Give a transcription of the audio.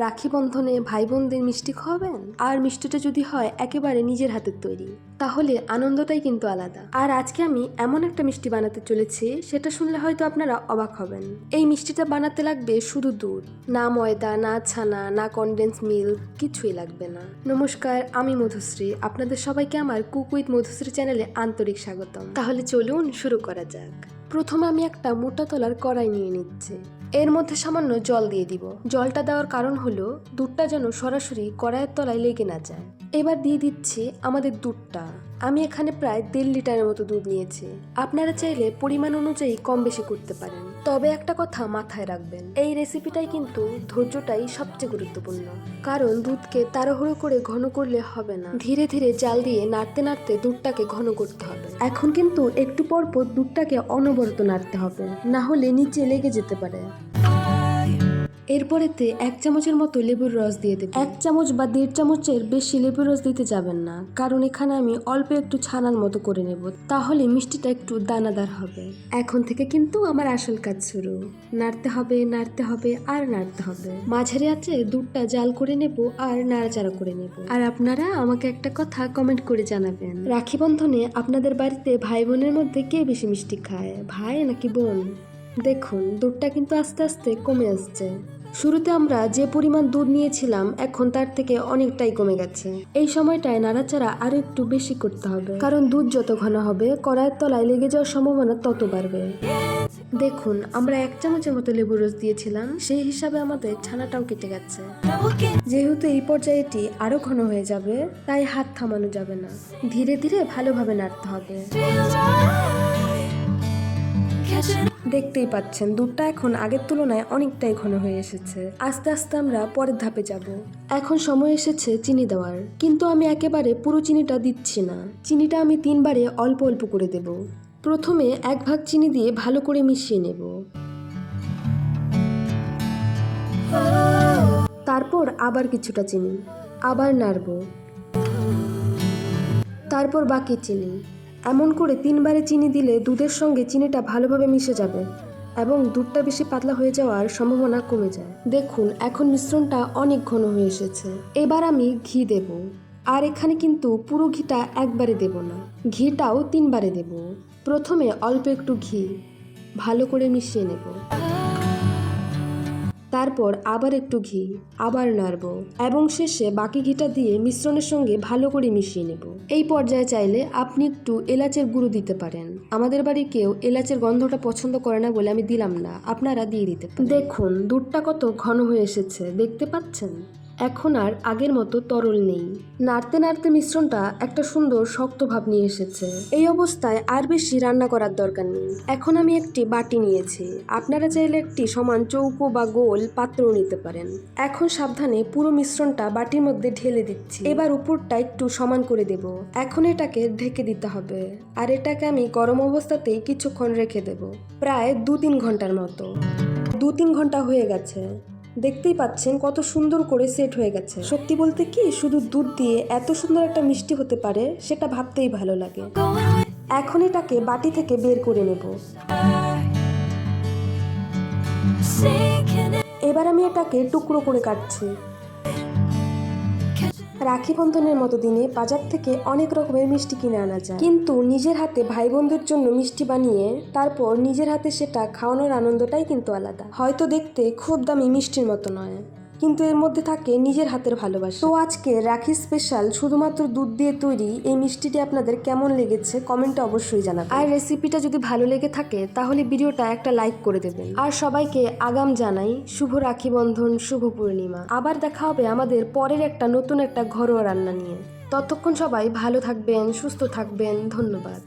রাখি বন্ধনে ভাই বোনদের মিষ্টি খাওয়াবেন, আর মিষ্টিটা যদি হয় একেবারে নিজের হাতের তৈরি, তাহলে আনন্দটাই কিন্তু আলাদা। আর আজকে আমি এমন একটা মিষ্টি বানাতে চলেছি, সেটা শুনলে হয়তো আপনারা অবাক হবেন। এই মিষ্টিটা বানাতে লাগবে শুধু দুধ, না ময়দা, না ছানা, না কনডেন্স মিল্ক, কিছুই লাগবে না। নমস্কার, আমি মধুশ্রী। আপনাদের সবাইকে আমার কুক উইথ মধুশ্রী চ্যানেলে আন্তরিক স্বাগতম। তাহলে চলুন শুরু করা যাক। প্রথমে আমি একটা মোটা তলার কড়াই নিয়ে নিচ্ছি। এর মধ্যে সামান্য জল দিয়ে দিব। জলটা দেওয়ার কারণ হলো দুধটা যেন সরাসরি কড়াইয়ের তলায় লেগে না যায়। এবার দিয়ে দিচ্ছি আমাদের দুধটা। আমি এখানে প্রায় 1.5 লিটারের মতো দুধ নিয়েছি। আপনারা চাইলে পরিমাণ অনুযায়ী কম বেশি করতে পারেন, তবে একটা কথা মাথায় রাখবেন, এই রেসিপিটাই কিন্তু ধৈর্যটাই সবচেয়ে গুরুত্বপূর্ণ। কারণ দুধকে তাড়াহুড়ো করে ঘন করলে হবে না, ধীরে ধীরে জাল দিয়ে নাড়তে নাড়তে দুধটাকে ঘন করতে হবে। এখন কিন্তু একটু পর পর দুধটাকে অনবরত নাড়তে হবে, না হলে নিচে লেগে যেতে পারে। এরপরেতে 1 চামচের মতো লেবুর রস দিয়ে দেব। 1 চামচ বা 1.5 চামচের বেশি লেবুর রস দিতে যাবেন না, কারণ এখানে আমি অল্প একটু ছানার মতো করে নেব, তাহলে মিষ্টিটা একটু দানাদার হবে। এখন থেকে কিন্তু আমার আসল কাজ শুরু। নাড়তে হবে, নাড়তে হবে আর নাড়তে হবে। মাঝারি আঁচে দুধটা জাল করে নেব আর নাড়াচাড়া করে নেব। আর আপনারা আমাকে একটা কথা কমেন্ট করে জানাবেন, রাখি বন্ধনে আপনাদের বাড়িতে ভাই বোনের মধ্যে কে বেশি মিষ্টি খায়, ভাই নাকি বোন? দেখুন দুধটা কিন্তু আস্তে আস্তে কমে আসছে। শুরুতে আমরা যে পরিমাণ দুধ নিয়েছিলাম এখন তার থেকে অনেকটাই কমে গেছে। এই সময়টায় নাড়াচাড়া আরো একটু বেশি করতে হবে, কারণ দুধ যত ঘন হবে কড়াইয়ের তলায় লেগে যাওয়ার সম্ভাবনা তত বাড়বে। দেখুন আমরা 1 চামচের মতো লেবুর রস দিয়েছিলাম, সেই হিসাবে আমাদের ছানাটাও কেটে গেছে। যেহেতু এই পর্যায়ে এটি আরো ঘন হয়ে যাবে, তাই হাত থামানো যাবে না, ধীরে ধীরে ভালোভাবে নাড়তে হবে। দেখতেই পাচ্ছেন দুধটা এখন আগের তুলনায় অনেকটাই ঘন হয়ে এসেছে। আস্তে আস্তে আমরা পরের ধাপে যাব। এখন সময় এসেছে চিনি দেওয়ার, কিন্তু আমি একেবারে পুরো চিনিটা দিচ্ছি না। চিনিটা আমি 3 বারে অল্প অল্প করে দেব। প্রথমে 1 ভাগ চিনি দিয়ে ভালো করে মিশিয়ে নেব। তারপর আবার কিছুটা চিনি, আবার নাড়ব। তারপর বাকি চিনি। এমন করে 3 বারে চিনি দিলে দুধের সঙ্গে চিনিটা ভালোভাবে মিশে যাবে এবং দুধটা বেশি পাতলা হয়ে যাওয়ার সম্ভাবনা কমে যায়। দেখুন এখন মিশ্রণটা অনেক ঘন হয়ে এসেছে। এবার আমি ঘি দেব, আর এখানে কিন্তু পুরো ঘিটা একবারে দেব না, ঘিটাও 3 বারে দেব। প্রথমে অল্প একটু ঘি ভালো করে মিশিয়ে নেব, তারপর আবার একটু ঘি, আবার নাড়ব এবং শেষে বাকি ঘিটা দিয়ে মিশ্রণের সঙ্গে ভালো করে মিশিয়ে নেব। এই পর্যায়ে চাইলে আপনি একটু এলাচের গুঁড়ো দিতে পারেন। আমাদের বাড়ি কেউ এলাচের গন্ধটা পছন্দ করে না বলে আমি দিলাম না, আপনারা দিয়ে দিতে পারেন। দেখুন দুধটা কত ঘন হয়ে এসেছে, দেখতে পাচ্ছেন? এখন আর আগের মতো তরল নেই। নাড়তে নাড়তে মিশ্রণটা একটা সুন্দর শক্ত ভাব নিয়ে এসেছে। এই অবস্থায় আর বেশি রান্না করার দরকার নেই। এখন আমি একটি বাটি নিয়েছি, আপনারা চাইলে একটি সমান চৌকো বা গোল পাত্রও নিতে পারেন। এখন সাবধানে পুরো মিশ্রণটা বাটির মধ্যে ঢেলে দিচ্ছি। এবার উপরটা একটু সমান করে দেব। এখন এটাকে ঢেকে দিতে হবে, আর এটাকে আমি গরম অবস্থাতেই কিছুক্ষণ রেখে দেব, প্রায় 2-3 ঘন্টার মতো। 2-3 ঘন্টা হয়ে গেছে। দেখতেই পাচ্ছেন কত সুন্দর করে সেট হয়ে গেছে। সত্যি বলতে কি, শুধু দুধ দিয়ে এত সুন্দর একটা মিষ্টি হতে পারে সেটা ভাবতেই ভালো লাগে। এখন এটাকে বাটি থেকে বের করে নেব। এবার আমি এটাকে টুকরো করে কাটছি। রাখি বন্ধনের মতো দিনে বাজার থেকে অনেক রকমের মিষ্টি কিনে আনা যায়, কিন্তু নিজের হাতে ভাই বোনদের জন্য মিষ্টি বানিয়ে তারপর নিজের হাতে সেটা খাওয়ানোর আনন্দটাই কিন্তু আলাদা। হয়তো দেখতে খুব দামি মিষ্টির মতো নয়, কিন্তু এর মধ্যে থাকে নিজের হাতের ভালোবাসা। তো আজকে রাখি স্পেশাল শুধুমাত্র দুধ দিয়ে তৈরি এই মিষ্টিটি আপনাদের কেমন লেগেছে কমেন্টে অবশ্যই জানাবেন। আর রেসিপিটা যদি ভালো লেগে থাকে তাহলে ভিডিওটা একটা লাইক করে দেবেন। আর সবাইকে আগাম জানাই শুভ রাখি বন্ধন, শুভ পূর্ণিমা। আবার দেখা হবে আমাদের পরের একটা নতুন একটা ঘরোয়া রান্না নিয়ে। ততক্ষণ সবাই ভালো থাকবেন, সুস্থ থাকবেন। ধন্যবাদ।